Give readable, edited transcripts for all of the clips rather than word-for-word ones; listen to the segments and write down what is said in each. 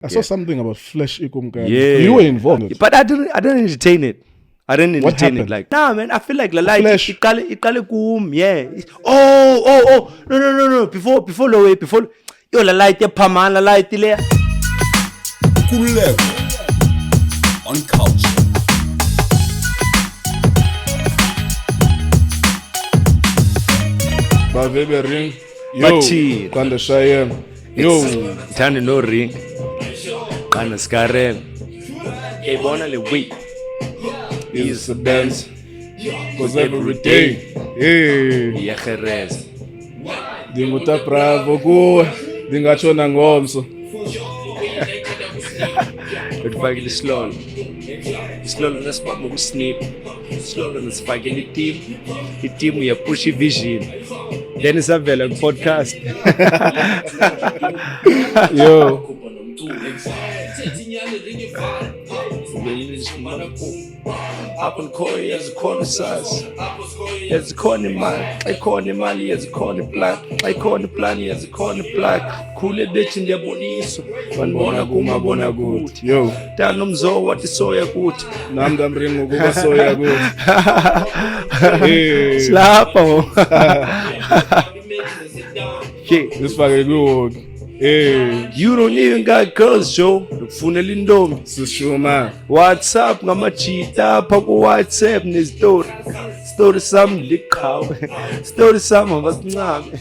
I saw something about Flesh iKumkani. Yeah. You were involved in it. But I didn't entertain it. I didn't entertain it. happened? Like, nah, man, I feel like la light, Flesh. ikale kum, yeah. Oh, no. Before lo way, before, yo, la light, paman, la light, ile. Nkululeko on Cultr. Baby ring. Bathi. Kanda shaya. Yo. Thandi no ring. Kana skaren. Ebona le way. Is the dance. Cause every day. Hey. Yacherez. Dinguta bravo kuwe. Dingachona ngomso. Ngifake islolo. Islolo nasipha ngokusnip. Islolo nasifake i-team uyapush i-vision. Then isavela ku-podcast. Yo. Apho ngikhoyo yazikhona isazi. Yazikhona imali, xa ikhona imali yazikhona iplan. Xa ikhona iplan yazikhona iplug. Khule bethi ndiyaboniswa. Wanibona kumabona kuthi. Yo. Dana umzo wathi soya kuthi. Nami ndamringa ukuba soya kuthi. Hey. Slapho. Sifake kuwo. Hey. You don't even got girls, Joe. Ufunela intombi. Sishuma. WhatsApp ngamajita apha ku WhatsApp nestory. Story sami liqhawe. Story sami abasincane.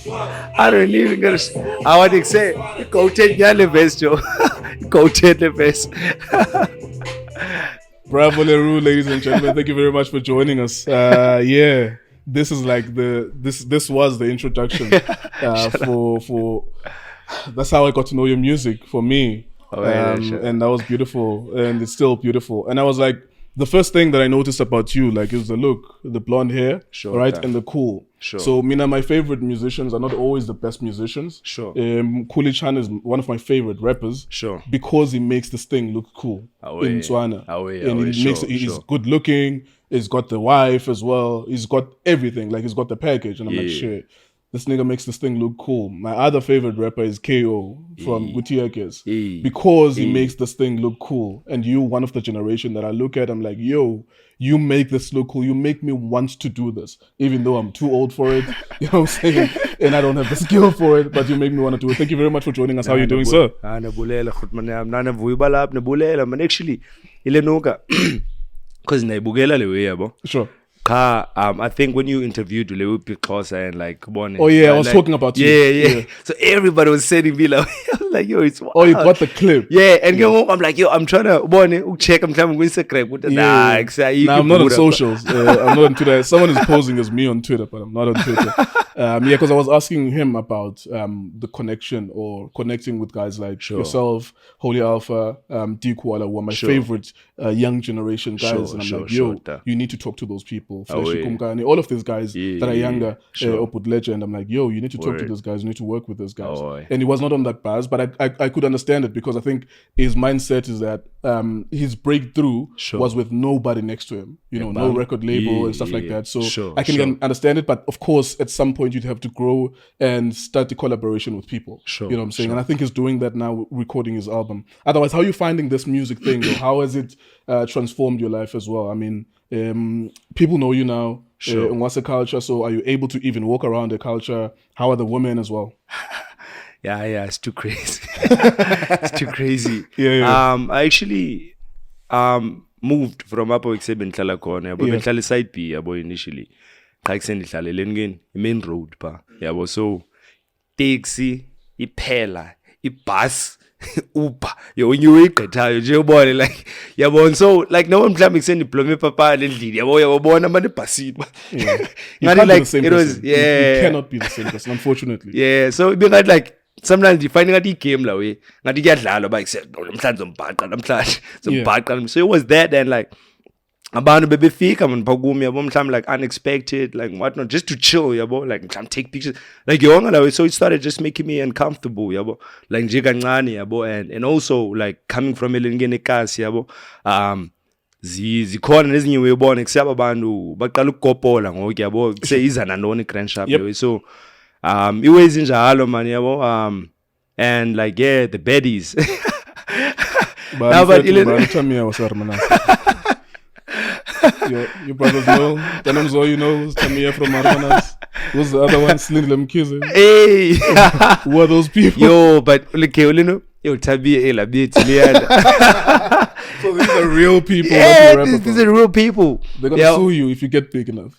I don't even get I want to say go-ted nyale vest, Joe. Go-ted le vest. Bravo Leroux, ladies and gentlemen. Thank you very much for joining us. Yeah. This is like this was the introduction for that's how I got to know your music for me. And that was beautiful, and it's still beautiful. And I was like, the first thing that I noticed about you, like, is the look, the blonde hair, right, and the cool. So, my favorite musicians are not always the best musicians. Cultr is one of my favorite rappers. Because he makes this thing look cool in Tswana. And he makes it, he's good looking. He's got the wife as well. He's got everything. Like, he's got the package. And I'm like, shit. This nigga makes this thing look cool. My other favorite rapper is KO from Gutiérrez. Because he makes this thing look cool. And you, one of the generation that I look at, I'm like, yo, you make this look cool. You make me want to do this. Even though I'm too old for it. You know what I'm saying? And I don't have the skill for it. But you make me want to do it. Thank you very much for joining us. How are you doing, sir? Actually, because naibugela le way, yabo. Sure. I think when you interviewed Lewu Xhosa and like I was talking about you. Yeah. So everybody was sending me like, I was like, yo, it's wild. Oh, you got the clip. Yeah, and I'm like, yo, I'm trying to check. I'm trying to Instagram. Nah, I'm not on socials. I'm not on Twitter. Someone is posing as me on Twitter, but I'm not on Twitter. Because I was asking him about the connection or connecting with guys like yourself, Holy Alpha, Dee Koala, who are my favorite young generation guys. And I'm like, yo, you need to talk to those people. Flesh iKumkani, all of these guys that are younger, Oput Legend. I'm like, yo, you need to talk to these guys. You need to work with those guys. And he was not on that buzz, but I could understand it because I think his mindset is that his breakthrough was with nobody next to him. You know, no record label and stuff like that. So I can understand it, but of course, at some point you'd have to grow and start the collaboration with people. You know what I'm saying? And I think he's doing that now, recording his album. Otherwise, how are you finding this music thing? How has it transformed your life as well? I mean, people know you now in what's the culture, so are you able to even walk around the culture? How are the women as well? Yeah, it's too crazy. It's too crazy. I actually moved from Apo Exeben Tlalakone, but Bentlali side B initially. Main road pa. So taxi, ipela, bus, Uber, when you wake at you body like so like no one planning send diploma papa lady born a man passive. It was you cannot be the same person, unfortunately. So it be like sometimes you finding out he came la way. Not to get lalo but said so it was that and like abantu bebefika man phakumi yabo mhlawumbe like unexpected like whatnot just to chill yabo like mhlawumbe take pictures like yonke la way so it started just making me uncomfortable yabo like nje kancane yabo and also like coming from elingene ekasi yabo zikhona nezinye uyibona kusiyaba abantu baqala ukugopola ngoku yabo kuseyiza nanoni grand shop so iways injalo man yabo and like the baddies Now, but Tamia was your brothers know. Tanamzo, you know, Tamia from Armanas. Who's the other one? Slindle Mkize. Hey! Who are those people? Yo, but look, you know, yo, Tabia Ela bit. So these are real people. Yeah, these are real people. They're gonna sue you if you get big enough.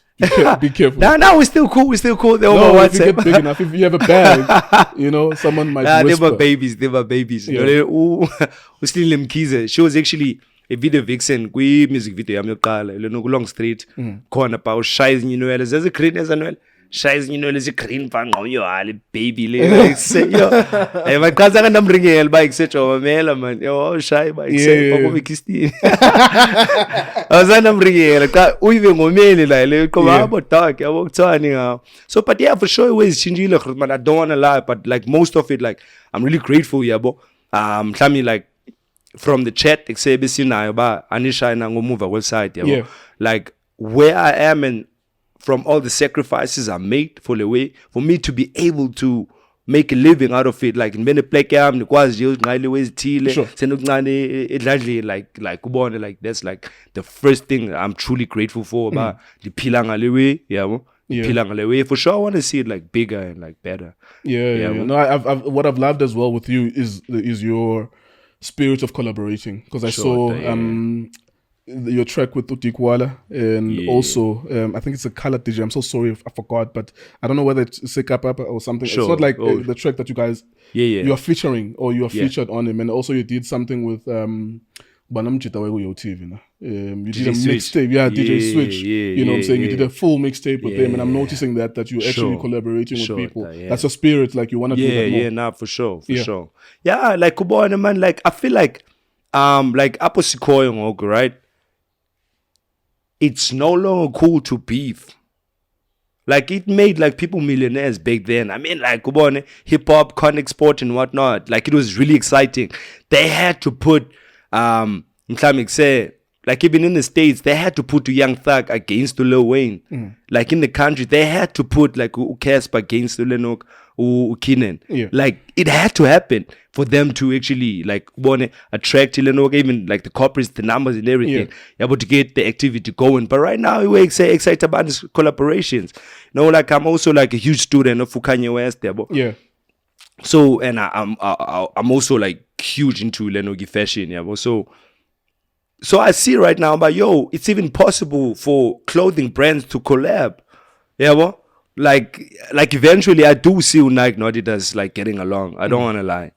Be careful. Nah, we're still cool. They're no, if you get big enough, if you have a bag, you know, someone might whisper. They were babies. Yeah. We're still in Mkize. She was actually a video vixen. We music video. I'm not long street. Corner power. Shies, you know, there's a green as well. Shies, you know, there's a green bang on your baby. Like, say, yo, my cousin and I'm bringing a bike, etc. Man, yo, shy bike, say, Papa Kisti. I was I'm bringing like, we will like, come about talk. I walked on. So, but yeah, for sure, ways changing. Man, I don't want to lie, but like most of it, like, I'm really grateful, yeah, but tell me, like, from the chat, say, Anisha and I'm move a website, yeah, like, where I am and from all the sacrifices I made for the way, for me to be able to make a living out of it, like in many places, like that's like the first thing I'm truly grateful for about the Pilangalewe, Pilangalewe. For sure, I want to see it like bigger and like better. Yeah. No, I've what I've loved as well with you is your spirit of collaborating, because I saw your track with Dee Koala, and also I think it's a colored DJ. I'm so sorry if I forgot, but I don't know whether it's Sekapapa or something. Sure. It's not like the track that you guys you are featuring or you are featured on him, and also you did something with Banamjita Wego TV. You did a mixtape, DJ Switch. You know what I'm saying? You did a full mixtape with them, and I'm noticing that you're actually collaborating with people. That's a spirit, like you want to do that more. Nah, for sure. Yeah, like Kubona, man, like I feel like Apo Sikoyo, right? It's no longer cool to beef. Like it made like people millionaires back then. I mean, like hip hop, connect sport and whatnot. Like it was really exciting. They had to put say, like even in the States, they had to put Young Thug against Lil Wayne. Like in the country, they had to put like Casper against Lenok Kenan. Like it had to happen for them to actually like want to attract Lenok, even like the corporates, the numbers and everything. Able to get the activity going. But right now we're excited about these collaborations. You know, like I'm also like a huge student of Kanye West. So and I'm also like huge into Lenogi fashion. So I see right now, but it's even possible for clothing brands to collab. Like eventually I do see Nike and Adidas like getting along. I don't want to lie.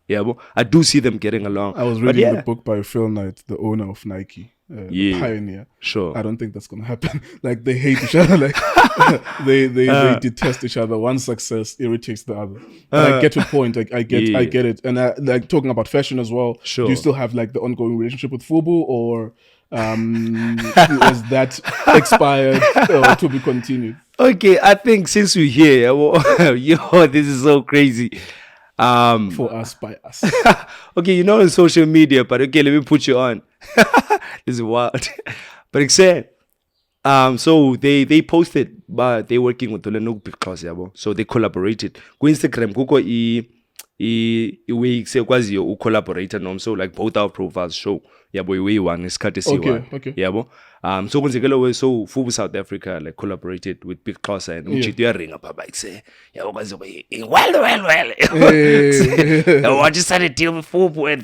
I do see them getting along. I was reading the book by Phil Knight, the owner of Nike, pioneer. Sure. I don't think that's gonna happen. Like they hate each other. Like they detest each other. One success irritates the other. And I get your point. Like I get it. And like talking about fashion as well. Sure. Do you still have like the ongoing relationship with Fubu, or is that expired or to be continued? Okay, I think since we're here, this is so crazy. For us, by us. Okay, you're not on social media, but okay, let me put you on. This is wild. But except, so they posted, but they working with the Lenok Big Class, so they collaborated. Go Instagram, Google we say quasi you collaborator nom, so like both our profiles show we one is courtesy one. So when they go so Fubu South Africa like collaborated with Big Class and Uchiti ring up bike say well I just had a deal with Fubu and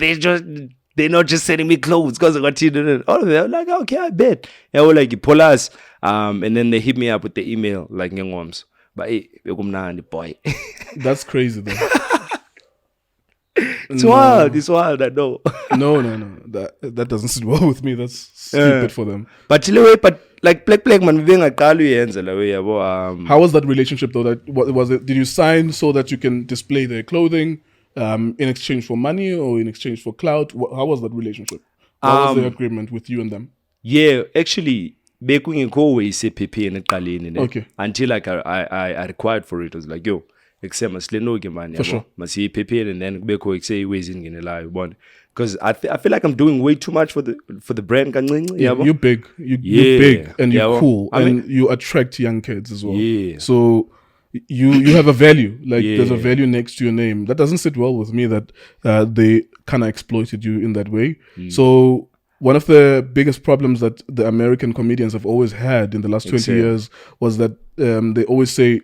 they're not just sending me clothes because I got you all of them like okay I bet like you pull us and then they hit me up with the email like Ngom's but hey boy. That's crazy though. It's wild, I know. No. That doesn't sit well with me. That's stupid for them. But like black man being a kalu how was that relationship though? That what was it? Did you sign so that you can display their clothing in exchange for money or in exchange for clout? How was that relationship? What was the agreement with you and them? Yeah, actually always say okay. Until like I required for it. I was like, yo, except man, for sure. And then say ways in one. Because I feel like I'm doing way too much for the brand. You're big. You're big and you're cool. And you attract young kids as well. Yeah. So you have a value. Like there's a Yeah. value next to your name. That doesn't sit well with me. That they kind of exploited you in that way. So one of the biggest problems that the American comedians have always had in the last 20 years was that they always say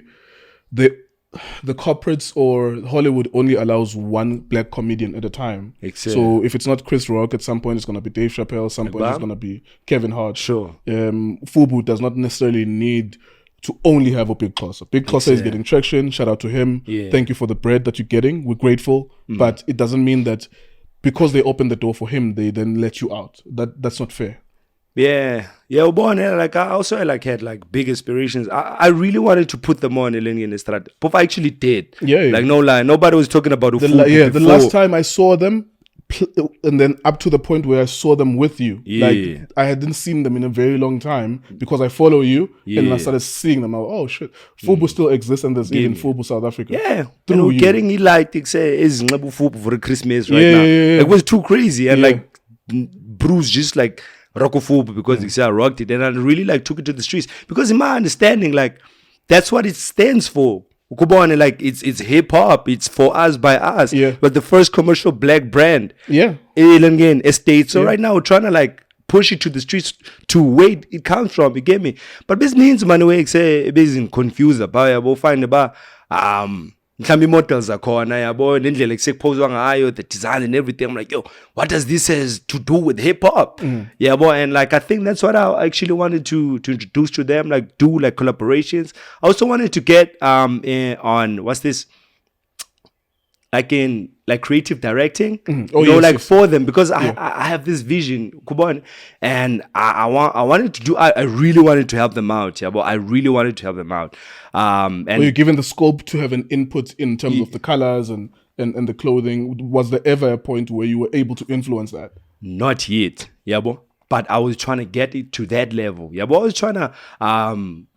the corporates or Hollywood only allows one black comedian at a time. So if it's not Chris Rock, at some point it's going to be Dave Chappelle, some point it's going to be Kevin Hart. Sure. Fubu does not necessarily need to only have a Big Xhosa. Big Xhosa is getting traction. Shout out to him. Thank you for the bread that you're getting. We're grateful. But it doesn't mean that because they opened the door for him, they then let you out. That's not fair. Yeah, like I also had like big aspirations. I really wanted to put them on Eleni and Estrada. But I actually did. Yeah. Like no lie, nobody was talking about the last time I saw them, and then up to the point where I saw them with you. Like I hadn't seen them in a very long time because I follow you, and I started seeing them. I was, oh shit, Fubu still exists, and there's even Fubu South Africa. Yeah, through you. Getting it like is Fubu for Christmas right now. It was too crazy, and like Bruce just like Rocko Fubu because I rocked it, and I really like took it to the streets because in my understanding, like that's what it stands for. Ukubone, like it's hip hop, it's for us by us. But the first commercial black brand. Again, estate. So right now we're trying to like push it to the streets to where it comes from. You get me? But this means man way say busy confused about find about mhlambi models akhona yabo nendlela ekusephozwa ngayo the design and everything. I'm like, yo, what does this has to do with hip hop? And like I think that's what I actually wanted to introduce to them, like do like collaborations. I also wanted to get on what's this, like in like creative directing, for them because I have this vision, Kubon, and I wanted to do. I really wanted to help them out, but I really wanted to help them out. And were you given the scope to have an input in terms of the colors and the clothing? Was there ever a point where you were able to influence that? Not yet, but I was trying to get it to that level. I was trying to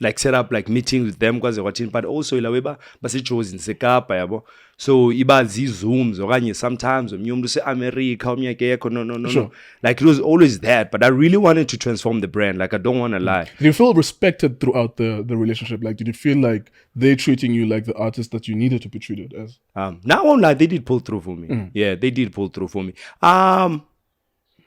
like set up like meetings with them because they're watching, but also ilaweba basichozi in Sekapa, so iba zooms okanye sometimes umuntu se America no. Like it was always that, but I really wanted to transform the brand. Like I don't want to lie. Did you feel respected throughout the relationship? Like did you feel like they treating you like the artist that you needed to be treated as? Now I'm like they did pull through for me. Yeah, they did pull through for me.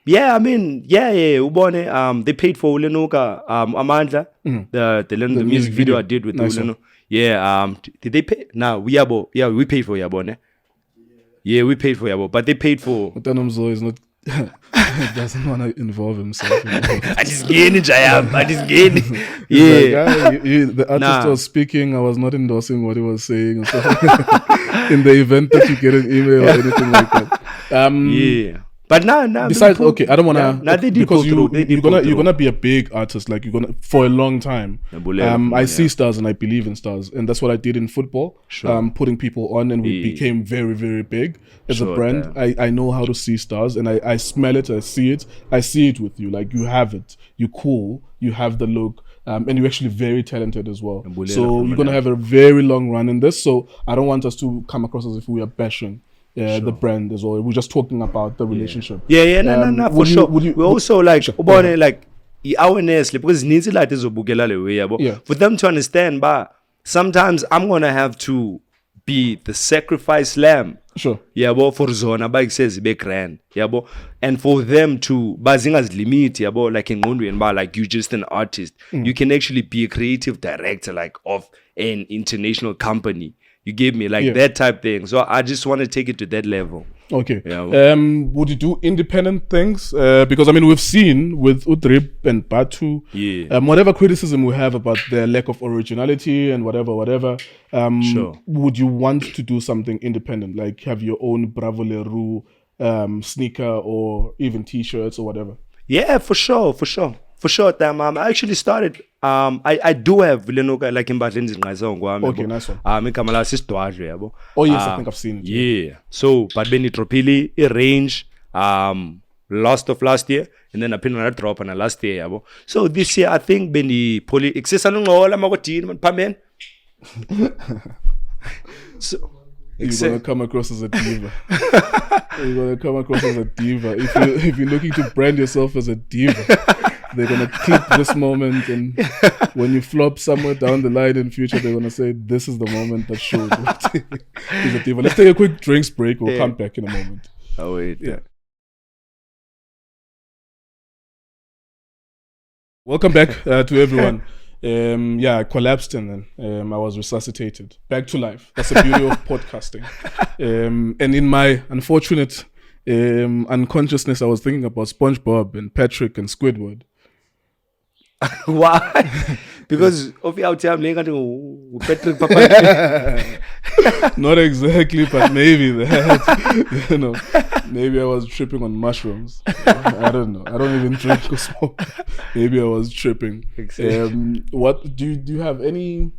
Yeah, I mean, Ubone, they paid for Ulenuka, Amandla, the music video I did with Ulenu. Yeah, did they pay? No, we paid for Yabone. Yeah, we paid for Yabo, but they paid for. But Tanomzo is not, doesn't want to involve himself. I just gained it, I just gained it. Like, the artist was speaking, I was not endorsing what he was saying. So in the event that you get an email or anything like that. But now besides, okay, I don't want to. Now they did because you're gonna be a big artist, like you're gonna for a long time. I see stars and I believe in stars, and that's what I did in football. Putting people on, and we became very, very big as a brand. I know how to see stars, and I smell it, I see it with you. Like you have it, you're cool, you have the look. And you're actually very talented as well. So you're gonna have a very long run in this. So I don't want us to come across as if we are bashing the brand as well. We're just talking about the relationship. No, for sure. We also like like awareness because needs like this for them to understand. But sometimes I'm gonna have to be the sacrifice lamb. Sure. For zona bike says be grand. And for them to bazingas limit like in Ngondwe like you just an artist. You can actually be a creative director like of an international company. You gave me like that type thing. So I just want to take it to that level. Okay. Would you do independent things? Because I mean, we've seen with Udrip and Batu, whatever criticism we have about their lack of originality and whatever, would you want to do something independent? Like have your own Bravo Le Roux sneaker or even t-shirts or whatever? Yeah, for sure. I actually started. I do have Vilenoka like in Badlands in Ngazongwa. Okay, nice one. Kamala Sistwadre, yabo. Oh yes, I think I've seen it. Yeah. So, but Benny Tropili, a range, last of last year, and then I put another drop on the last year, yabo. So this year, I think Benny Poli excessanung all amagotin pamen. So. You're gonna come across as a diva. You're gonna come across as a diva if you're looking to brand yourself as a diva. they're gonna clip this moment, and when you flop somewhere down the line in future, they're gonna say this is the moment that showed. He's a diva. Let's take a quick drinks break. We'll come back in a moment. Oh wait. Yeah. Welcome back to everyone. I collapsed and then I was resuscitated back to life. That's the beauty of podcasting. And in my unfortunate unconsciousness, I was thinking about SpongeBob and Patrick and Squidward. Why? Because of your time, Patrick Papa. Not exactly, but maybe that. You know, maybe I was tripping on mushrooms. I don't know. I don't even drink or smoke. Maybe I was tripping. Exactly. What do you have any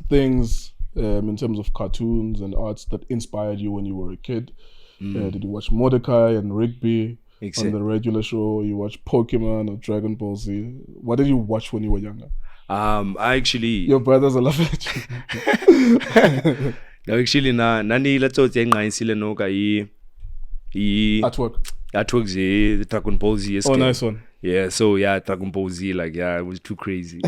things in terms of cartoons and arts that inspired you when you were a kid? Did you watch Mordecai and Rigby on the regular show? You watch Pokemon or Dragon Ball Z? What did you watch when you were younger? I actually. Your brothers are laughing at you. No, actually, nani let's say noka artwork the Dragon Ball Z. Oh, nice one. Yeah, so yeah, Dragon Ball Z, like it was too crazy.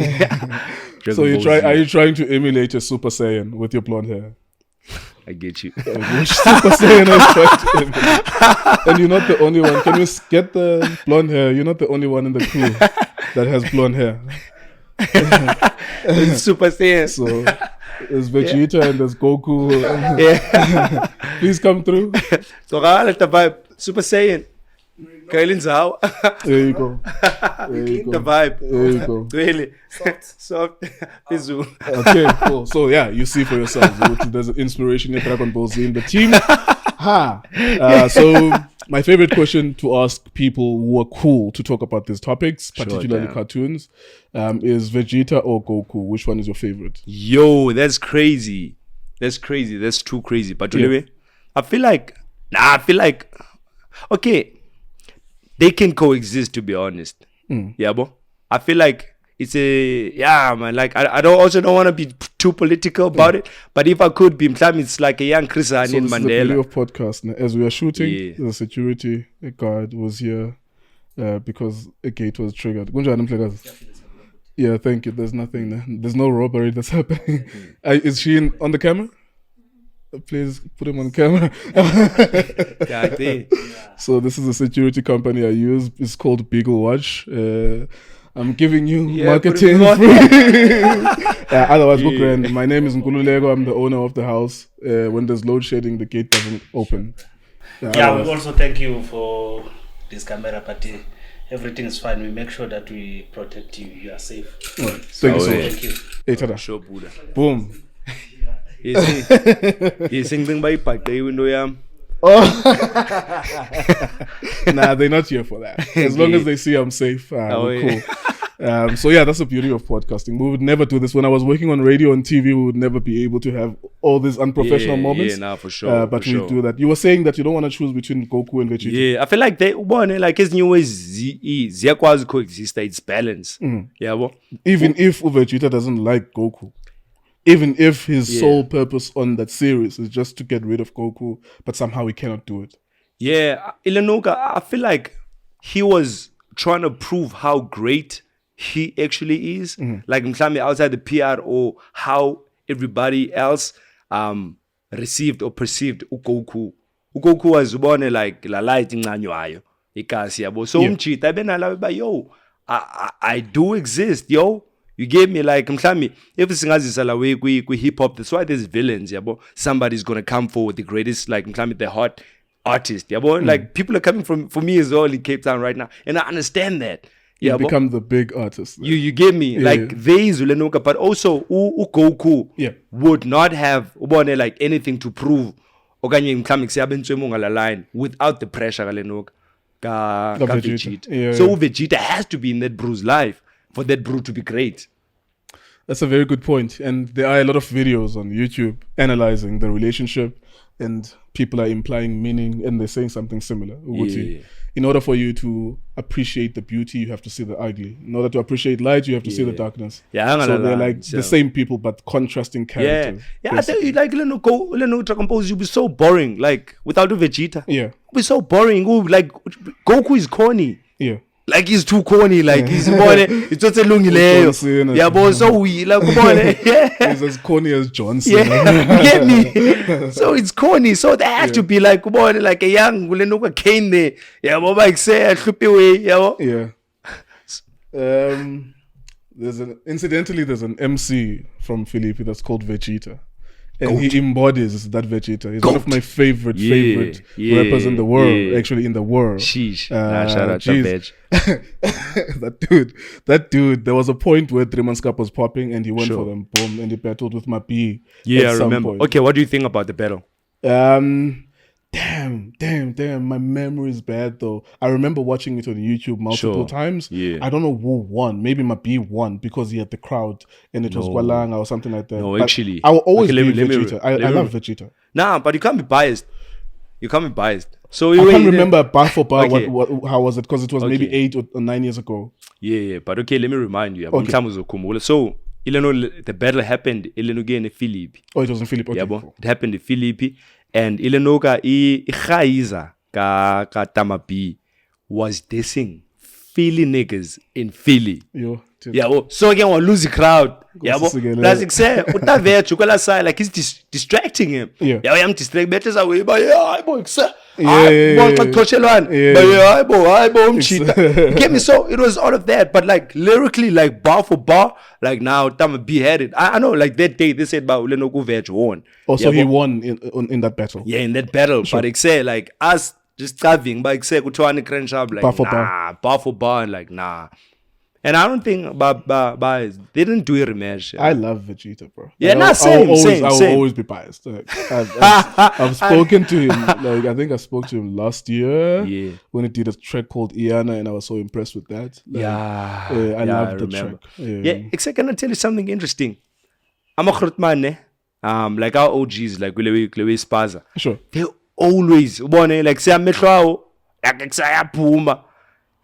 So are you trying to emulate a Super Saiyan with your blonde hair? I get you. Which Super Saiyan is trying to emulate? And you're not the only one. Can we get the blonde hair? You're not the only one in the crew that has blonde hair. It's Super Saiyan. So there's Vegeta and there's Goku. Please come through. So let the vibe. Super Saiyan. Kailin's how. There you go. The vibe. There you go. Really. Soft. Pizu. Okay, cool. So yeah, you see for yourselves. There's an inspiration in Dragon Ball Z in the team. So my favorite question to ask people who are cool to talk about these topics, particularly cartoons, is Vegeta or Goku? Which one is your favorite? Yo, that's crazy. That's too crazy. But anyway, I feel like, okay, they can coexist, to be honest. Yeah, bro. I feel like it's man. Like I don't want to be too political about it. But if I could be, it's like a young Chris and in Mandela. So this is the beauty of podcast. As we are shooting, the security guard was here because a gate was triggered. Yeah, thank you. There's nothing. There's no robbery that's happening. Is she on the camera? Please put him on camera. So this is a security company I use. It's called Beagle Watch. I'm giving you marketing free. Otherwise, go grand. My name is Nkululeko. I'm the owner of the house. When there's load shedding, the gate doesn't open. We also thank you for this camera party. Everything is fine. We make sure that we protect you. You are safe. Thank you so much. Thank you. Hey, tada. Sure, Buddha. Boom. You sing by pack the window, Nah, they're not here for that. As long as they see I'm safe, we're cool. So yeah, that's the beauty of podcasting. We would never do this. When I was working on radio and TV, we would never be able to have all these unprofessional moments. Yeah, for sure. But we do that. You were saying that you don't want to choose between Goku and Vegeta. Yeah, I feel like as new ways ziyakwazi coexist. It's balance. Yeah, well. Even if Vegeta doesn't like Goku. Even if his sole purpose on that series is just to get rid of Goku, but somehow he cannot do it. Yeah, Ilanoka, I feel like he was trying to prove how great he actually is. Like outside the PR or how everybody else received or perceived Goku. Goku was born like la light in Nanywayo. So yo, I do exist, yo. You gave me like mhlawumbe if singazisala we hip hop, that's why there's villains, yabo. Somebody's gonna come forward the greatest, like mhlawumbe the hot artist, yabo. Like people are coming for me as well in Cape Town right now, and I understand that. You become the big artist. You gave me like they Zulenoka, but also Goku would not have like anything to prove. Okanye mhlawumbe kusebenze ngala line without the pressure Galenoka ka Vegeta. So Vegeta has to be in that bro's life for that brew to be great. That's a very good point. And there are a lot of videos on YouTube analyzing the relationship, and people are implying meaning and they're saying something similar. In order for you to appreciate the beauty, you have to see the ugly. In order to appreciate light, you have to see the darkness. So they're like the same people, but contrasting characters. I tell you, like, Dragon Ball Z will be so boring, like, without a Vegeta. Yeah. It will be so boring. Like, Goku is corny. Yeah. like he's too corny, like he's it's just a John Cena. yeah, but so we like yeah. He's as corny as John Cena. Yeah, you get me? So it's corny. So there has to be like a young Gulenoka Kane there. Yeah, what like say way, Yeah. There's an MC from Philippi that's called Vegeta. And he embodies that Vegeta. He's one of my favorite rappers in the world, actually in the world. Sheesh. Shout out to Veg. that dude, there was a point where Tremanskap was popping and he went for them, boom, and he battled with Mapi. Yeah, I remember. Point. Okay, what do you think about the battle? Damn, my memory is bad though. I remember watching it on YouTube multiple times. Yeah. I don't know who won. Maybe Mapi won because he had the crowd and it was Gwalanga or something like that. No, but actually. I will always be Vegeta. I love Vegeta. Nah, but you can't be biased. So I can't remember bar for bar how was it, because it was maybe 8 or 9 years ago. Yeah, but okay, let me remind you. Okay. So, the battle happened in Philippi. Oh, it was in Philippi. Okay, cool. It happened in Philippi. And Ilenoka Ikhaiza ka Tamapi was dissing Philly niggas in Philly. So again, we'll lose the crowd. Plus, like say, like he's distracting him. I'm distracting. Better away, but get me? So it was all of that, but like lyrically, like bar for bar, like now Tama beheaded. I know, like that day they said about Ulenoku Veg won. So he won in that battle. Yeah, in that battle. Sure. But like say, like us just starving, but like say, Kutuani Crunch up, like bar for bar, and like nah. And I don't think biased. They didn't do a rematch. I love Vegeta, bro. Yeah, I will always be biased. Like, I've spoken to him. Like I think I spoke to him last year. Yeah. When he did a track called Iana, and I was so impressed with that. Like, I love the track. Yeah. Except can I tell you something interesting? I'm a Khurtman, like our OGs, like Kulewe Spaza. Sure. They always want like say I'm like say Puma.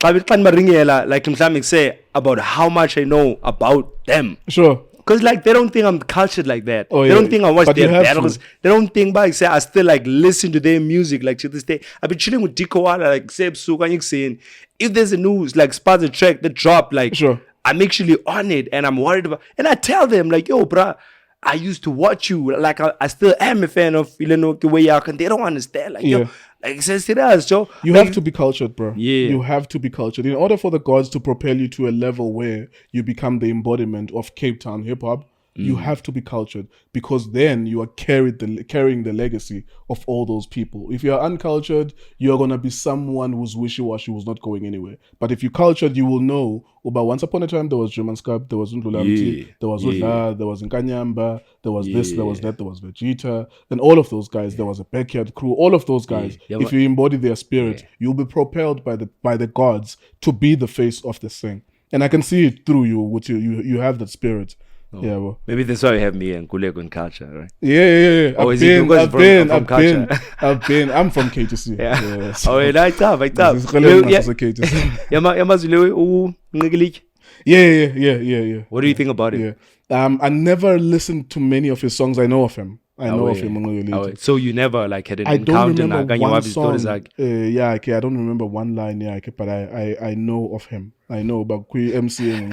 Like I'm say about how much I know about them. Sure. Because like they don't think I'm cultured like that. Oh, they don't think I watch but their battles. They don't think but say I still like listen to their music like to this day. I've been chilling with Dee Koala like Seb Sukanyik saying if there's a news like Spaza track that drop, like sure. I'm actually on it and I'm worried about, and I tell them like, yo bruh, I used to watch you, like I still am a fan of the way you are, and they don't understand like yo, like it's serious, Joe. You have to be cultured, bro. Yeah. You have to be cultured. In order for the gods to propel you to a level where you become the embodiment of Cape Town hip hop, you have to be cultured, because then you are carrying the legacy of all those people. If you're uncultured, you're gonna be someone who's wishy-washy, who's not going anywhere. But if you're cultured, you will know. But once upon a time, there was Germanscap, there was Ndlulamti, there was Udla, there was Nkanyamba, there was this, there was that, there was Vegeta, and all of those guys. There was a Backyard Crew. All of those guys. If you embody their spirit, you'll be propelled by the gods to be the face of this thing. And I can see it through you. With you have that spirit. Oh. Yeah, well. Maybe that's why you have me and Nkululeko in Cultr, right? Yeah. I've been. I'm from KTC. Yeah. So. Oh, right up. Yeah. What do you think about it? Yeah. I never listened to many of his songs. I know of him. I know of him. So you never like had an encounter? I don't remember one song. I don't remember one line. But I know of him. I know about MC and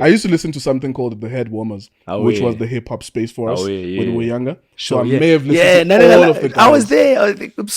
I used to listen to something called The Head Warmers, which was the hip hop space for us when we were younger. So I may have listened to all of the guys. I was there. I was like, at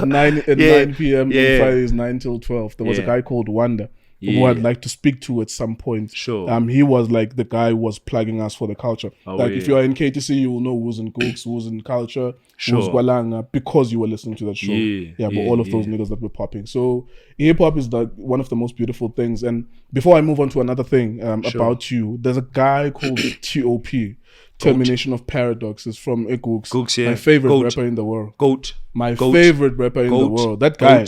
9 p.m. on Fridays, 9 till 12. There was a guy called Wanda. Who I'd like to speak to at some point. Sure. He was like the guy who was plugging us for the culture. If you are in KTC, you will know who's in Cooks, who's in Culture, who's Gwalanga, because you were listening to that show. But all of those niggas that were popping. So hip hop is one of the most beautiful things. And before I move on to another thing about you, there's a guy called TOP. Termination of Paradoxes from Cooks. My favorite rapper in the world. My favorite rapper in the world. That guy.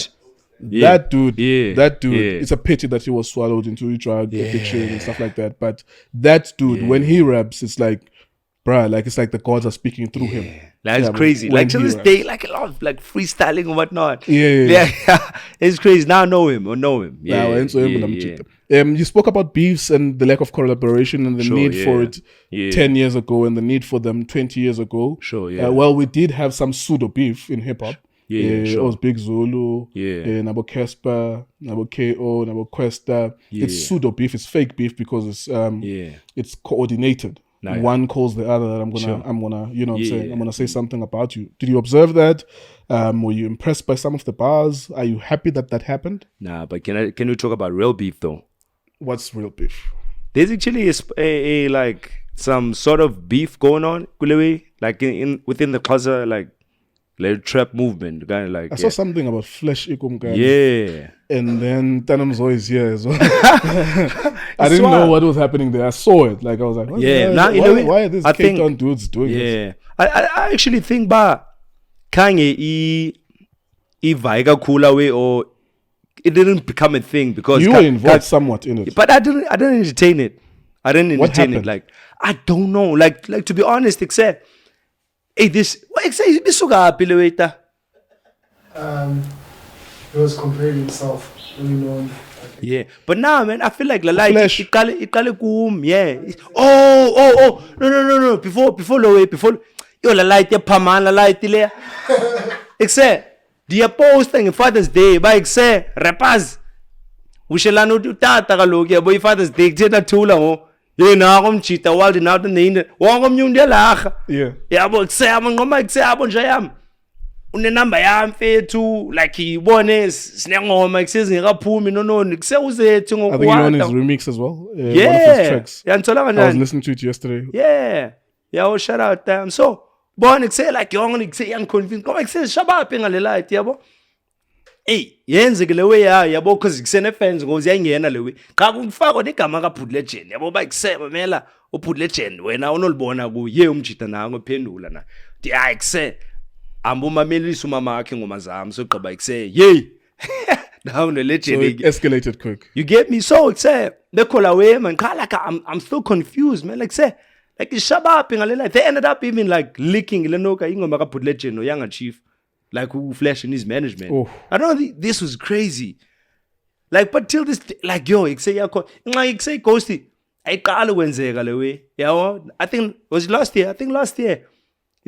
That dude, it's a pity that he was swallowed into drug addiction and stuff like that. But that dude, when he raps, it's like, bruh, like it's like the gods are speaking through him. That's crazy. Like to this day, like a lot of like freestyling and whatnot. It's crazy. Now I know him. You spoke about beefs and the lack of collaboration and the need for it 10 years ago and the need for them 20 years ago. Sure, yeah. Well, we did have some pseudo beef in hip hop. Os Big Zulu, nabo Casper, nabo KO, nabo Questa. It's pseudo beef, it's fake beef because it's coordinated. Nah, one calls the other that I'm gonna, you know what I'm saying? I'm gonna say something about you. Did you observe that? Were you impressed by some of the bars? Are you happy that happened? Nah, but can we talk about real beef though? What's real beef? There's actually a like some sort of beef going on, Kulewe, like within the Cultr, like trap movement, kind of like. I saw something about Flesh iKumkani. Yeah. And then Tanam's always here as well. I didn't know what was happening there. I saw it. Like I was like, why are these Cape Town dudes doing this? I actually think ba Kanye Vaiga Kula way or it didn't become a thing because you were involved somewhat in it. But I didn't entertain it. I didn't entertain it. Like I don't know. Like to be honest, except hey, this what except he was comparing himself, you know. Yeah, but now, man, I feel like la light it kale kum, yeah. Oh, no. Before yo la light ya paman la light ile. Except the posting Father's Day, ba except rappers. Ushelano tu tata kalogi ya boy Father's Day jeta tula ho. Ye na kom chita wal di na to ne. Wa kom yung dia la. Yeah. Ya bo except ngoma except abon jayam. Unenamba yami mfethu like ibone sinengoma kusezingakaphumi no kusewuzethu ngokuwata. I think you're on his remix as well. One of his tracks. I was listening to it yesterday. Yeah, shout out them. So bona kuse like yonke kuse yangiconvince ngoba kuse shabaphi ngalela light yabo. Hey, yenzeke le way yabo cause kusene fans ngoba ziyangena le way. Xa kufakwa igama ka Put Legend yabo ba kuseba mela uPut Legend wena unolibona ku ye umjita nango ephendula na. Hayi kuse ambumamelisa umama wakhe ngoma zami so gqiba ikuse yey now the legend so it escalated quick. You get me? So say they call away man like I'm still confused man like say like shabaphi ngalela they ended up even like leaking lenoka ingoma ka Put Legend no young chief like who Flash in his management. Oh. I don't know this was crazy like but till this like yo ikuse yakho nxa ikuse ghosty ayiqala kwenzeka le way yabo I think was last year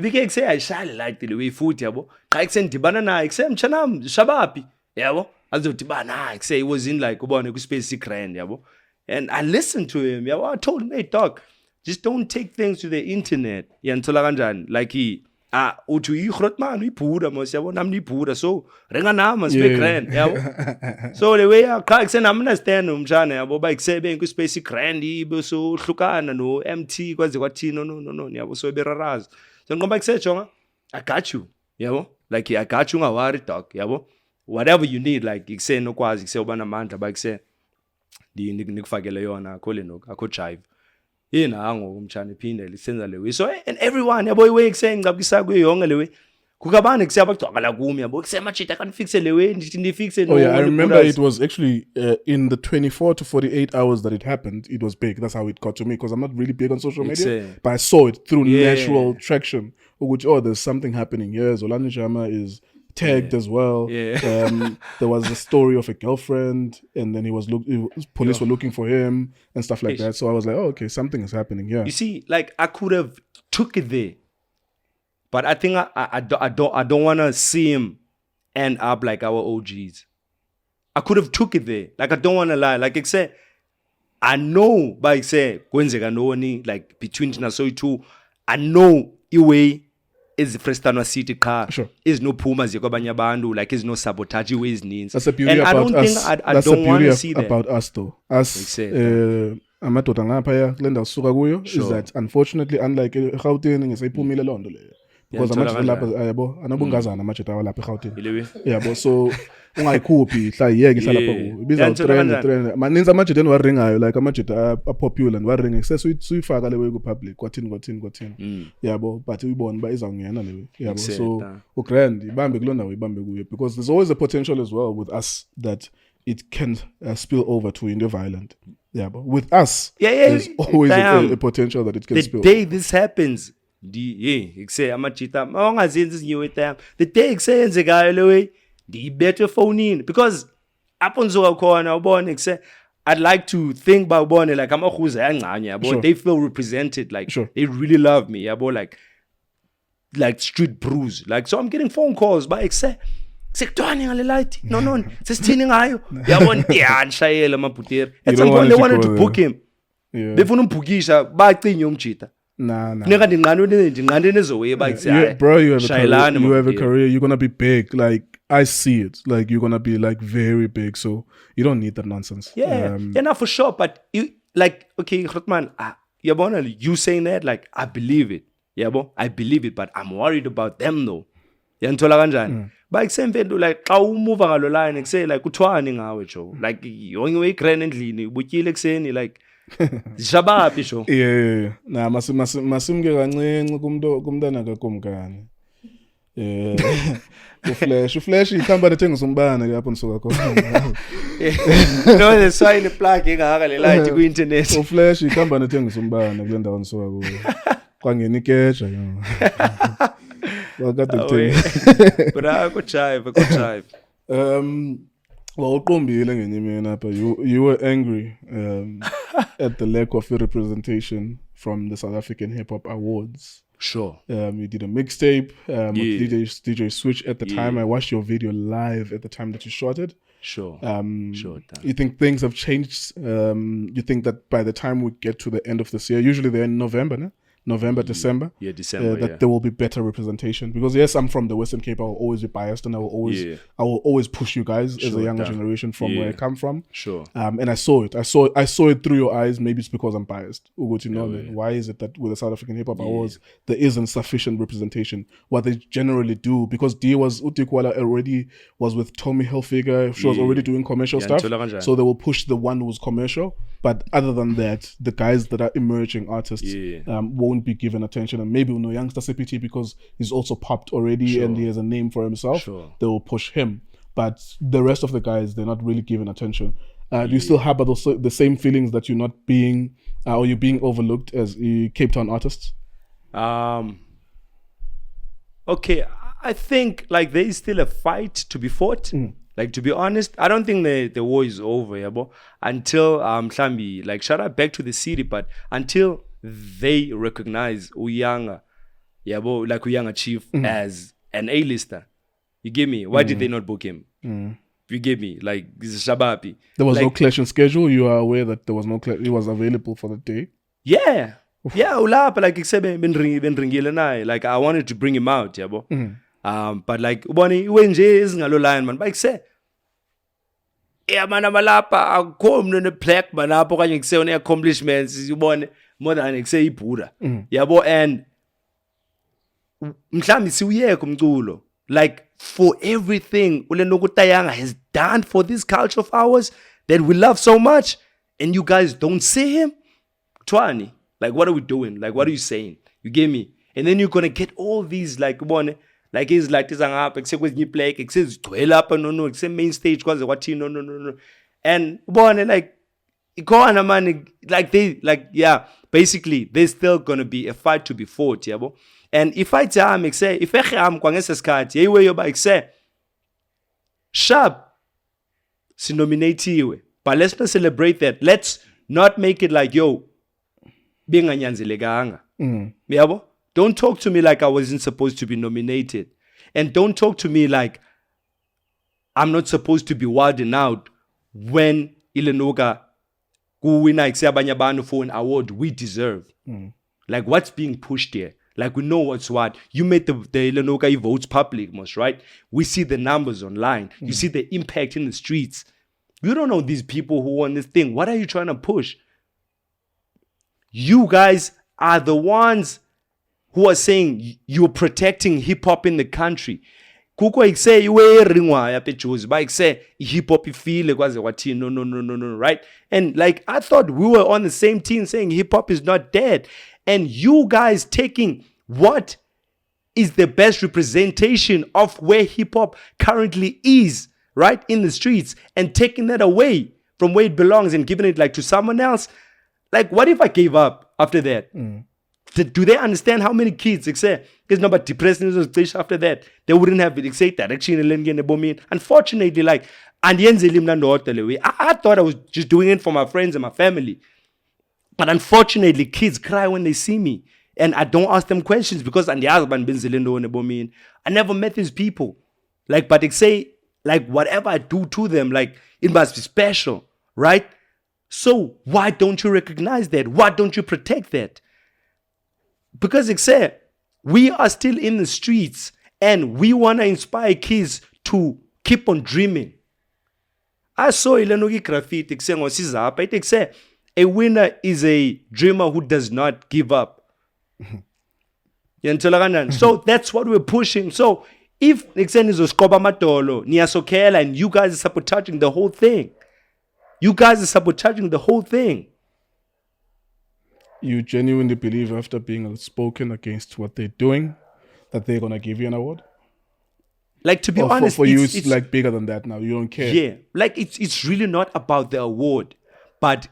Ibike say I shall like the way food yabo. Xa kusendibana naye kusemchanam shabapi yabo. Azodibana say he was in like ubone ku space grand yabo. And I listened to him yabo. I told him hey dog just don't take things to the internet. Yanthola kanjani like he uthi igrotman uyiphura mos yabo nami niphura so renga nama space grand yabo. So the way xa kusenami understand umjana yabo ba kusebe ku space grand ibe so hlukana no MT kwaze kwathina no yabo so beraraza. So ngomba kusejonga I got you yabo like I got you ngawari dog yabo whatever you need like ikuse nokwazi kuse ubana amandla ba kuse nikufakele yona khole akho jive yena ango umtshana iphinde lisenza lewe so and everyone yabo iwe kuse ngicabisa kuyo yonke lewe kukabani kuse abagcwala kumi yabo kuse machita kan fixe lewe ndithi fixe no. Oh yeah, I remember it was actually in the 24 to 48 hours that it happened it was big. That's how it got to me because I'm not really big on social media but I saw it through natural traction which there's something happening here. Zolani Jama is tagged as well. There was a story of a girlfriend and then police were looking for him and stuff like that. So I was like, oh, okay, something is happening here. You see, like I could have took it there, but I think I don't want to see him end up like our OGs. I could have took it there. Like I don't want to lie. Like I said, I know, but I say kwenzeka noni like between Nasoy two. I know iwe is Frestano City car. Sure. Is no pumas yakwabanye abantu like is no sabotage ways needs. That's the beauty and about I don't us. think I don't want to see that. About us though. Us amadoda ngapha ya kule ndawo suka kuyo is that unfortunately unlike eGauteng ngesayiphumile londo leyo. Because amanje lapha ayabo anobungazana amanje lapha eGauteng. Yabo so ungayikhuphi hlayeke ihlala lapha ku. Ibiza trend. Maninzi amanje den waringayo like amanje popular and waringa sesuyifaka lewe ku public kwathini. Yabo but uyibona ba izawungena lewe. Yabo so ugrand ibambe kulona uyibambe kuyo because there's always a potential as well with us that it can spill over to into violent. Yeah, but with us, there's always a potential that it can spill. The day this happens, the day the better phone in because I'd like to think about like I'm a they feel represented, like they really love me. Like like street brews. Like, so I'm getting phone calls by say sekutwani ngale light. No, sesithini ngayo. Yabona nishayela amabhuteri. At some point they wanted to book him. Yeah. Befuna umbhukisha bacinye umjita. Nah. Funeka ndinqande nezowe Yeah, bro, you have a career. shayelani, You have a mabhuteri. career. You're gonna be big. Like I see it. Like you're gonna be like very big. So you don't need that nonsense. Yeah, nah, for sure. But you like, okay, Grootman, yabona, you saying that, like, I believe it. Yabo, I believe it, but I'm worried about them though. Yanthola kanjani? Ba kusemfendo like xa umuva ngalo line say like uthwani ngawe jo. Like yonke uyigrand endlini, ubutyile ekseni like shabapi sho. Yeah. Nah, masimke kancinci kumntana kaKumkani. Yeah. Uflash ikhamba nethengisa umbane ke apho nisuka khona. No, that's why the plug ingaka le light ku internet. Uflash ikhamba nethengisa umbane kule ndawo nisuka kuyo. Kwangena ikeja yo. Wakade kuthengisa. Bra ko jive. Well, uqombile ngenye imini apha. You were angry at the lack of representation from the South African Hip Hop Awards. Sure. You did a mixtape with DJ Switch at the time. I watched your video live at the time that you shot it. Sure. Sure. You think things have changed? You think that by the time we get to the end of this year, usually they're in November, no? November, December. Yeah, December. That there will be better representation, because yes, I'm from the Western Cape. I will always be biased, and I will always push you guys as a younger generation from where I come from. Sure. And I saw it. I saw it through your eyes. Maybe it's because I'm biased. Why is it that with the South African Hip Hop Awards there isn't sufficient representation? What they generally do, because Dee Koala already was with Tommy Hilfiger. She was already doing commercial stuff, so they will push the one who's commercial. But other than that, the guys that are emerging artists won't be given attention. And maybe no youngster CPT, because he's also popped already and he has a name for himself. They will push him. But the rest of the guys, they're not really given attention. Do you still have the same feelings that you're not being, or you're being overlooked as a Cape Town artist? Okay, I think like there is still a fight to be fought. Like, to be honest, I don't think the war is over, yabo. Until Mhlambi, like, shout out back to the city, but until they recognize Uyanga, yabo, like Uyanga Chief as an A-lister. You get me? Why did they not book him? You get me? Like, this is Shabapi. There was no clash in schedule. You are aware that there was no clash. He was available for the day. Yeah. Yeah, ulapha like benringile naye. Like, I wanted to bring him out, yabo. But like ubone iwenje ezingalo line man bayikuse man abalapha akukho mntu neplaque manapho kanye kuse ne accomplishments ubone more than kuse ibhuda yabo. And mhlambi siuyeke umculo, like for everything ulenokutayanga has done for this culture of ours that we love so much, and you guys don't see him. Twani, like what are we doing? Like what are you saying? You get me? And then you're gonna get all these like ubone like he's like this angapha kusekwezinye iplake kusezigcwele apha no kuse main stage kwaze kwathi no and ubone like ikhona man, like they like basically there's still gonna be a fight to be fought, yabo. And if I tell him say if eham kwangese sikhathi yeyiwe yoba say sharp sinominatiwe, but let's not celebrate that. Let's not make it like yo benganyanzelekanga, yabo. Don't talk to me like I wasn't supposed to be nominated. And don't talk to me like I'm not supposed to be wilding out when Ilenoga kuwina abanye abantu for an award we deserve. Like what's being pushed here? Like we know what's what. You made the Ilenoga votes public most, right? We see the numbers online. You see the impact in the streets. You don't know these people who won this thing. What are you trying to push? You guys are the ones who are saying you're protecting hip-hop in the country. Kuko ikse iwe ringwa ya pechozi ba ikse hip-hop ifile kwaze wathi no, right? And like I thought we were on the same team saying hip-hop is not dead. And you guys taking what is the best representation of where hip-hop currently is, right? In the streets, and taking that away from where it belongs and giving it like to someone else. Like what if I gave up after that? Do they understand how many kids, because nobody depressed after that, they wouldn't have direction. Unfortunately, like, I thought I was just doing it for my friends and my family. But unfortunately, kids cry when they see me. And I don't ask them questions because I never met these people. Like, but they say, like, whatever I do to them, like, it must be special, right? So why don't you recognize that? Why don't you protect that? Because they say, we are still in the streets and we want to inspire kids to keep on dreaming. I saw Ilenogi graffiti saying, it say, a winner is a dreamer who does not give up. So that's what we're pushing. So if Nixon is a scoba matolo, Niasokela, and you guys are sabotaging the whole thing. You genuinely believe after being outspoken against what they're doing that they're gonna give you an award? Like, to be or honest, for you, it's like bigger than that now. You don't care. Yeah, like it's really not about the award, but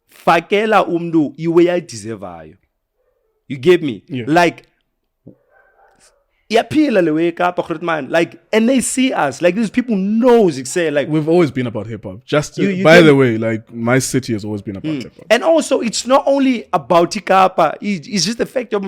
fakela umdu iwe deserve. You get me? Yeah. Like, like, and they see us. Like, these people knows, say, like, we've always been about hip hop. Just you by the way, like, my city has always been about hip hop. And also, it's not only about Ikapa. It's just the fact of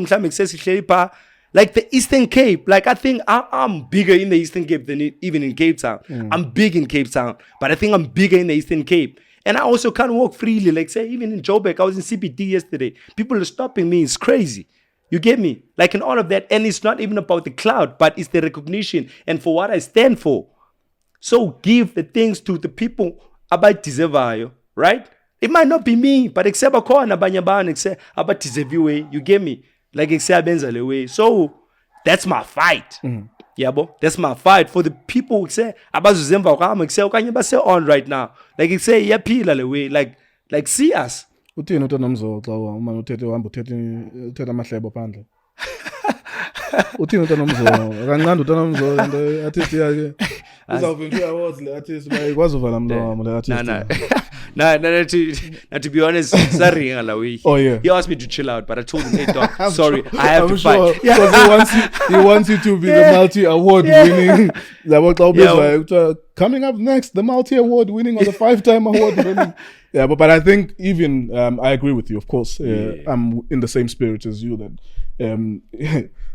like the Eastern Cape. Like, I think I'm bigger in the Eastern Cape than even in Cape Town. I'm big in Cape Town, but I think I'm bigger in the Eastern Cape. And I also can't walk freely. Like, say, even in Joburg, I was in CBD yesterday. People are stopping me. It's crazy. You get me? Like, in all of that. And it's not even about the cloud, but it's the recognition and for what I stand for. So give the things to the people about deserve, right? It might not be me, but except about deserve you. You get me? Like, except way. So that's my fight. Yeah, bo. That's my fight for the people who say about say on right now. Like, say yeah, way. Like see us. Uthini uTanomzo xa uma uthethe uhamba uthethe amahlebo phandle? Uthini uTanomzo? Akancane uTanomzo and artist yakhe. Uzawuvimba awards le artist bayikwazi uvala mlomo le artist. Nah, to be honest, oh yeah. He asked me to chill out, but I told him, hey dog, sorry, I have to sure, fight. Because he wants you to be the multi-award winning. Coming up next, the multi-award winning or the 5-time award winning. Yeah, but I think even I agree with you, of course. I'm in the same spirit as you that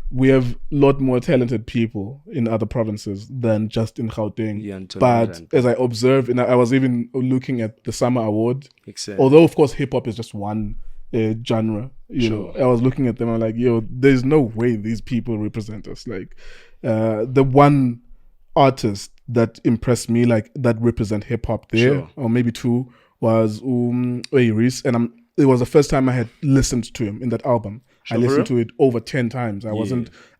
we have a lot more talented people in other provinces than just in Gauteng. But as I observe, and I was even looking at the Summer Award, although of course hip hop is just one genre, you know, I was looking at them, I'm like, yo, there's no way these people represent us. Like the one artist that impressed me, like that represent hip hop there, or maybe two, was Reese, and it was the first time I had listened to him in that album. I listened to it over 10 times. I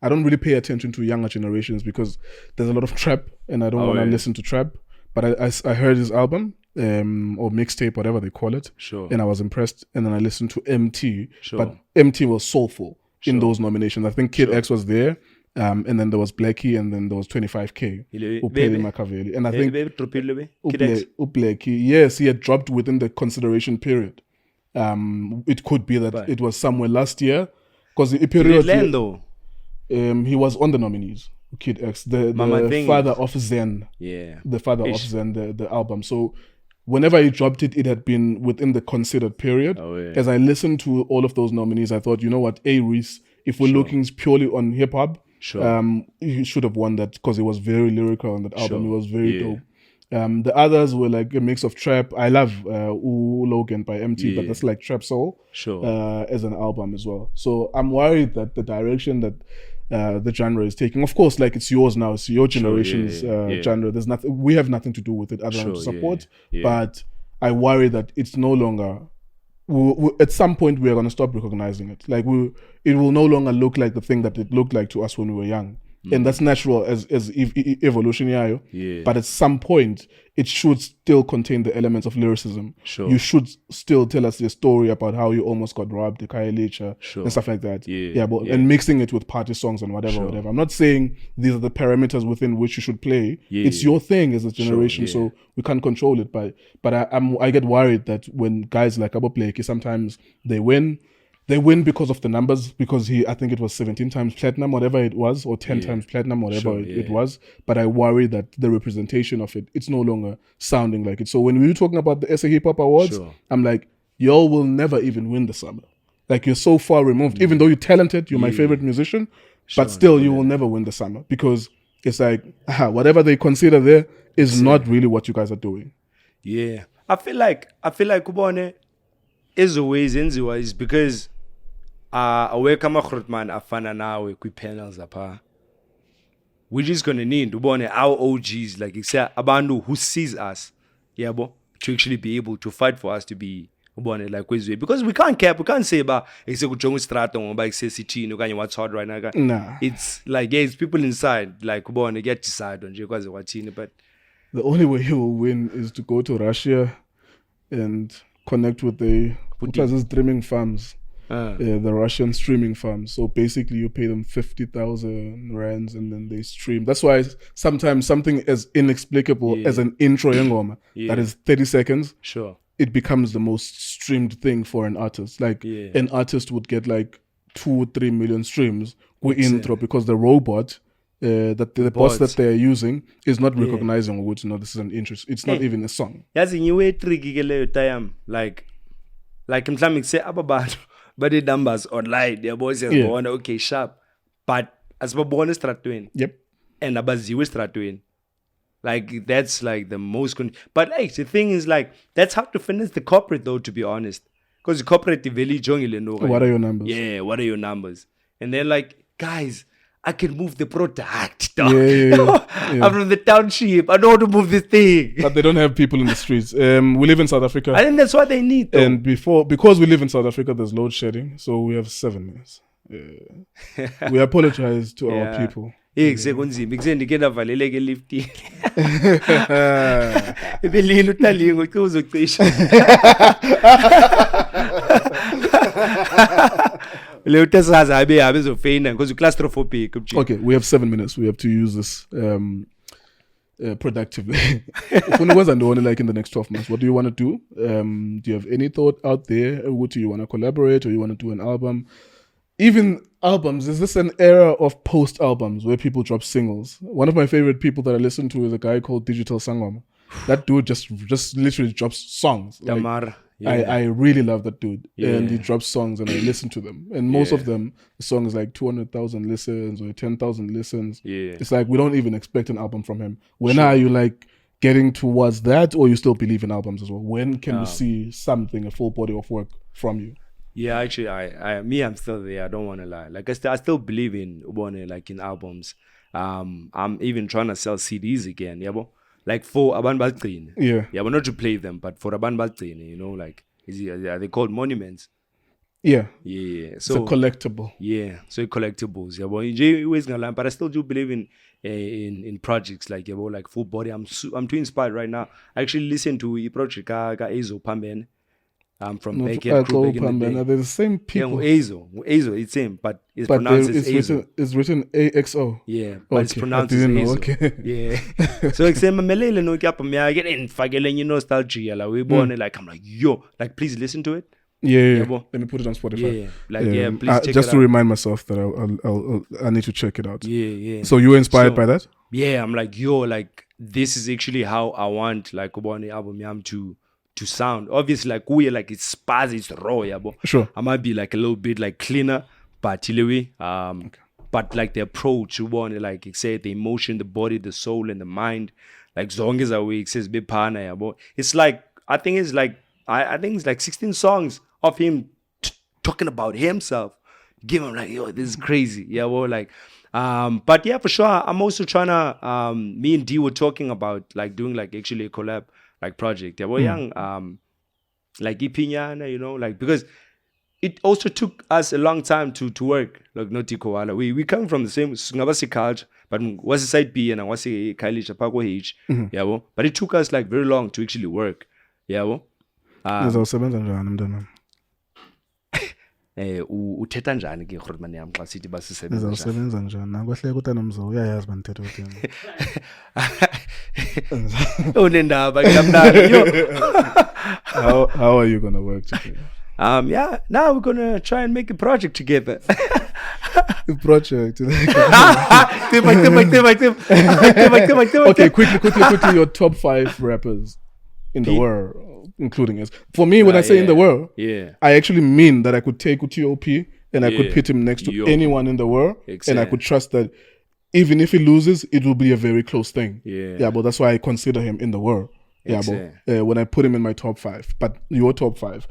don't really pay attention to younger generations because there's a lot of trap and I don't want to listen to trap. But I heard his album or mixtape, whatever they call it. And I was impressed. And then I listened to MT. But MT was soulful in those nominations. I think Kid X was there. And then there was Blackie, and then there was 25K. Makaveli. And I think Blackie, yes, he had dropped within the consideration period. It could be that it was somewhere last year. Because the period he was on the nominees, Kid X, the father of Zen. Yeah. The father of Zen, the album. So whenever he dropped it, it had been within the considered period. As I listened to all of those nominees, I thought, you know what, Reese, if we're looking purely on hip hop, he should have won that because he was very lyrical on that album. It was very dope. The others were like a mix of trap. I love Logan by MT, but that's like trap soul as an album as well. So I'm worried that the direction that the genre is taking, of course, like it's yours now, it's your generation's genre. There's nothing, we have nothing to do with it other than to support. But I worry that it's no longer. At some point, we are going to stop recognizing it. Like it will no longer look like the thing that it looked like to us when we were young. And that's natural as evolution, but at some point it should still contain the elements of lyricism. You should still tell us the story about how you almost got robbed, the and stuff like that. And mixing it with party songs and whatever. I'm not saying these are the parameters within which you should play. It's your thing as a generation, so we can't control it. But I get worried that when guys like Abo Blakey, sometimes they win. They win because of the numbers, because I think it was 17 times platinum, whatever it was, or 10 times platinum, whatever it was. But I worry that the representation of it's no longer sounding like it. So when we were talking about the SA Hip Hop Awards, I'm like, y'all will never even win the summer. Like you're so far removed. Even though you're talented, you're my favorite musician, but still you will never win the summer because it's like whatever they consider there is not really what you guys are doing. Yeah. I feel like ubone is always enziwa is because aweka amakhurutman afana nawe kwi-panels apha. We're just gonna need ubone our OGs, like it's abantu who sees us, yabo, to actually be able to fight for us to be ubone like kwezwe, because we can't say ba kujonga strato ngoba ikusesithini okanye what's hot right now. Nah. It's like it's people inside like ubone get decide nje kwaze wathini, but the only way you will win is to go to Russia and connect with the streaming farms. The Russian streaming farms. So basically you pay them 50,000 rands and then they stream. That's why sometimes something as inexplicable as an intro yengoma that is 30 seconds, sure, it becomes the most streamed thing for an artist. Like an artist would get like 2 or 3 million streams with intro because the robot that the bots that they're using is not recognizing which this is an intro. It's not even a song. Yazi nyiwe tricky ke leyo time like mhlawumbe kuse ababantu but the numbers online, their boys are born okay sharp, but as born stratweni. Yep. And abaziwe stratweni. Like that's like the most but like the thing is like that's how to finance the corporate though, to be honest. Because the corporate really jongile no. What are your numbers? Yeah, what are your numbers? And they're like, guys, I can move the product. Dog. I'm from the township. I know how to move this thing. But they don't have people in the streets. We live in South Africa. I think that's what they need though. And because we live in South Africa, there's load shedding. So we have 7 minutes. We apologize to our people. Sekunzima ikuzendikenda valeleke lifting. Ebelini utalingo uzocisha. Because you're claustrophobic. Okay, we have 7 minutes. We have to use this productively. Like in the next 12 months, what do you want to do? Do you have any thought out there? What do you want to collaborate, or you want to do an album? Even albums, is this an era of post albums where people drop singles? One of my favorite people that I listen to is a guy called Digital Sangoma. That dude just literally drops songs. Like, I really love that dude. And he drops songs and I listen to them. And most of them, the song is like 200,000 listens or 10,000 listens. It's like we don't even expect an album from him. When are you like getting towards that, or you still believe in albums as well? When can we see something, a full body of work from you? Yeah, actually, I'm still there. I don't want to lie. Like I still believe in like in albums. I'm even trying to sell CDs again. Yeah, like for Aban Baltrin. Yeah, but not to play them, but for Aban Baltrin, you know, like are they called monuments? Yeah. So it's a collectible. Yeah, so collectibles. Yeah, but I still do believe in projects like like full body. I'm too inspired right now. I actually listen to a project Ezo Pamben. From Backyard Crew. They're the same people. Yeah, Ezo, it's same, but it's pronounced as Ezo. It's written AXO. Yeah, but it's pronounced as Ezo. Okay. Yeah. So it's same melele no kapa me I get in fagele nostalgia like we born like I'm like yo, like please listen to it. Yeah. Let me put it on Spotify. Yeah. Like please check it out. Just to remind myself that I need to check it out. Yeah. So you were inspired by that? Yeah, I'm like yo, like this is actually how I want like Ubone album yam to sound. Obviously, like we like it's Spaza, it's raw, yeah, but sure. I might be like a little bit like cleaner, but but like the approach, you want like it say the emotion, the body, the soul, and the mind, like zonke as we says be pana, yeah, but it's like I think it's like 16 songs of him talking about himself. Give him like yo, this is crazy, yeah, well like. But yeah, for sure, I'm also trying to. Me and Dee were talking about like doing like actually a collab. Like project, yeah, well, young, like iPinyana, you know, like because it also took us a long time to work. Like not Dee Koala, we come from the same Ngabasi culture, but was a side B and I was a Kailisha Pago H, yeah, well, but it took us like very long to actually work, yeah, well. Uthetha njani ke Grootman yam xa sithi basisebenza Usebenza njani nakwehle kutana mzo uyayazi banithetha uthini unendaba ke namnandi how are you going to work together? Yeah, now we're going to try and make a project together. Project. Okay, quickly your top 5 rappers in the world, including us. For me, when I say in the world, I actually mean that I could take UTOP and I could pit him next to anyone in the world, and I could trust that even if he loses, it will be a very close thing. But that's why I consider him in the world. But when I put him in my top 5, but your top 5,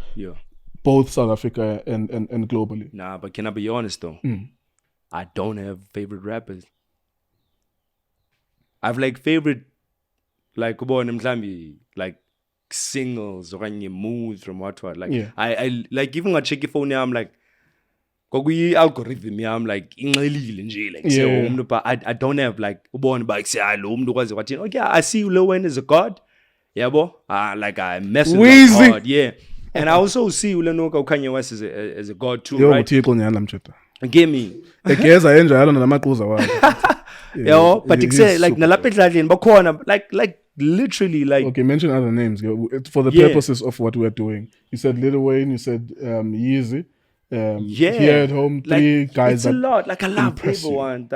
both South Africa and globally. Nah, but can I be honest though? I don't have favorite rappers. I've like favorite, like like singles or moods from what. Like I like even when I check your phone now, I'm like, algorithm, I'm like, but I don't have like okay, I see Lil Wayne as a god. Like I mess with that god, and I also see Kanye West as a god too, right? Give me. But you say like like literally like. Okay, mention other names for the purposes of what we're doing. You said Lil Wayne, you said Yeezy. Here at home, 3 guys. It's a lot. Like I love everyone.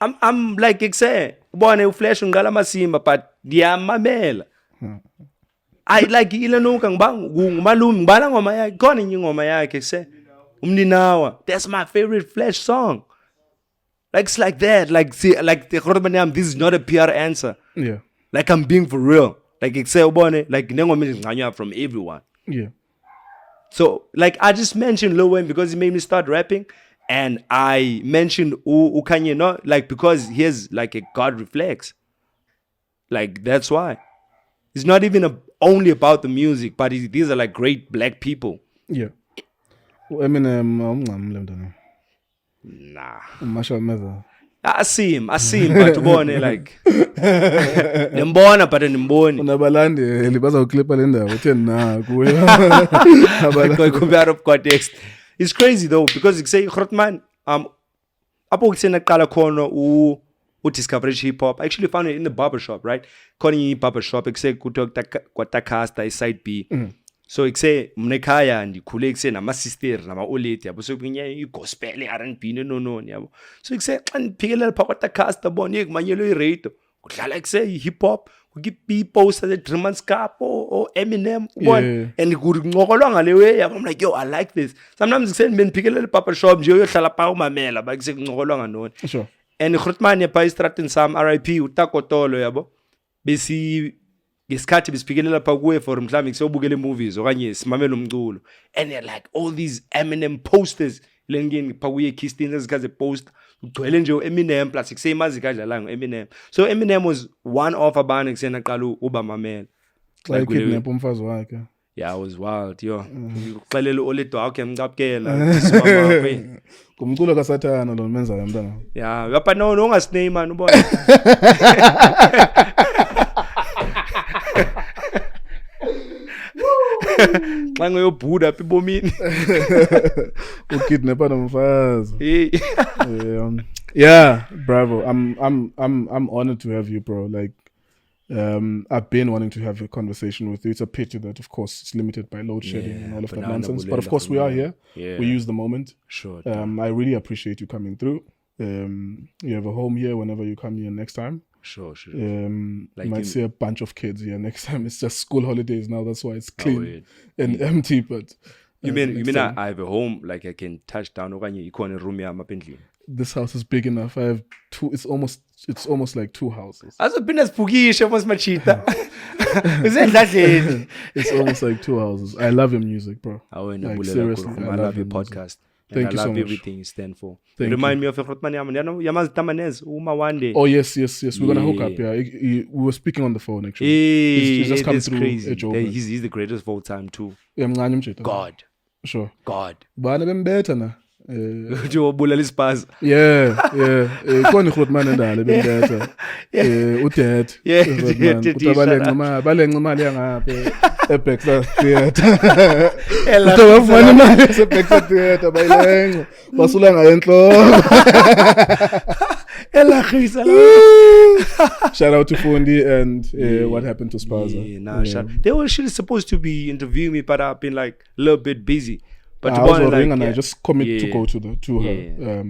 I'm like say, born flesh ngala masimba, but mamela. I like ilano kang bang malum bala ngoma yakhe khona ingoma yakhe say umninawa. That's my favorite Flash song. Like it's like that. Like see, like this is not a PR answer. Like I'm being for real. Like say ubone like nengoma from everyone. So like I just mentioned Lil Wayne because he made me start rapping, and I mentioned Kanye not like because he has like a God reflex. Like that's why. It's not even only about the music, but these are like great black people. Eminem, nah. Marshall Mathers. I see him, but ubone like nimbona but nimboni. Unabalandi bazawuklipa le ndawo utheni na kuyo. Out of context. It's crazy though because you say Grootman apho kusena qala khona u discovery hip hop. I actually found it in the barbershop, right? Khona barbershop ekuse kuthiwa kwaTakasta side B. So ikuse mna ekhaya ndikhule ikuse nama sister nama oleti yabo so kunye igospel R&B no yabo. So ikuse xa ndiphikelela pha kwaTakasta bona kumanyelo iradio kudlala ikuse hip hop kuki poster the Dreamers Cup or Eminem one and kuncokolwa ngale way yabo. I'm like yo I like this. Sometimes ikuse ndiphikelela barbershop nje uyohlala pha umamela ba ikuse kuncokolwa nganoni. Sure. And Grootman yapha istratini sam RIP utakotolo yabo besi ngesikhathi besiphikelela pha kuwe for mhlawumbe kusiyobukela movies okanye simamela umculo and they're like all these Eminem posters lengeni pha kuye Keystone ezikhaze poster ugcwele nje Eminem plus kusemazi kadlala Eminem. So Eminem was one of abantu kusena qala uba mamela like kidnap umfazi wakhe. Yeah, it was wild, yo. Uxelela oledo wakhe ngicapkela simama kumculo kaSathana lo menza yamntana. Yeah, yapa no ungasiname man ubona. Xa ngoyobhuda apha ebomini. Ukidnapa nomfazi. Yeah, bravo. I'm honored to have you, bro. Like I've been wanting to have a conversation with you. It's a pity that, of course, it's limited by load shedding and all of that nonsense. But of course, we are here. We use the moment. Sure. I really appreciate you coming through. You have a home here whenever you come here next time. Sure. You might see a bunch of kids here next time. It's just school holidays now. That's why it's clean and empty. But you mean I have a home like I can touch down okanye ikhona room yami apha endlini? This house is big enough. I have 2. It's almost like 2 houses. Azophinda siphukishe mos machita. Uzendladleni. It's almost like 2 houses. I love your music, bro. Like, seriously, I love your podcast. Thank you so much. I love everything you stand for. Remind me of Grootman yamazi tamanez uma one day. Oh yes. We're gonna hook up. Yeah, we were speaking on the phone actually. He's just come through. Crazy. He's the greatest of all time too. God. Sure. God. Bana bembetha na. Jobulala Spaza. Yeah. Khona Grootman endala bembetha. Udad. Grootman. Balenqa imali yangapha eBackstreet Theatre. Utawafuna imali eBackstreet Theatre bayilenqa. Basula ngayo enhloko. Shout out to Fundi and what happened to Spaza. They were actually supposed to be interviewing me, but I've been like a little bit busy. But I was worrying and I just commit to go to her.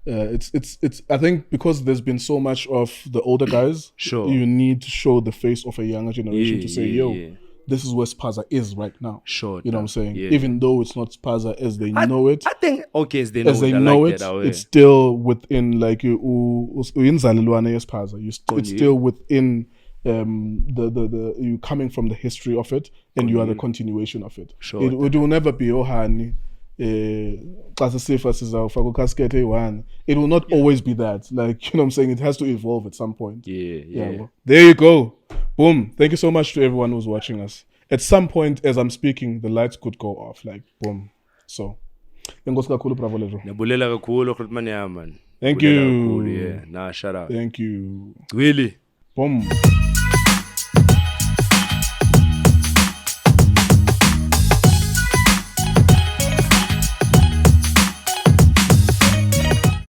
it's I think because there's been so much of the older guys, Sure. you need to show the face of a younger generation to say, Yeah, yo, yeah. this is where Spaza is right now. Sure, You know what I'm saying? yeah. Even though it's not Spaza as they know it, I think okay, as they know, as they I know like it, that, it's still within like uyinzalelwane yespaza. It's still within the you coming from the history of it, and you are the continuation of it. Sure. It will never be ohani. It will not always be that. Like, you know what I'm saying? It has to evolve at some point. Yeah. Well, there you go. Boom. Thank you so much to everyone who's watching us. At some point, as I'm speaking, the lights could go off. Like, boom. So, Nabulela kakhulu khuluma man. Thank Nabulela you. kakhulu, yeah. Nah, shout out. Thank you. Really? Boom.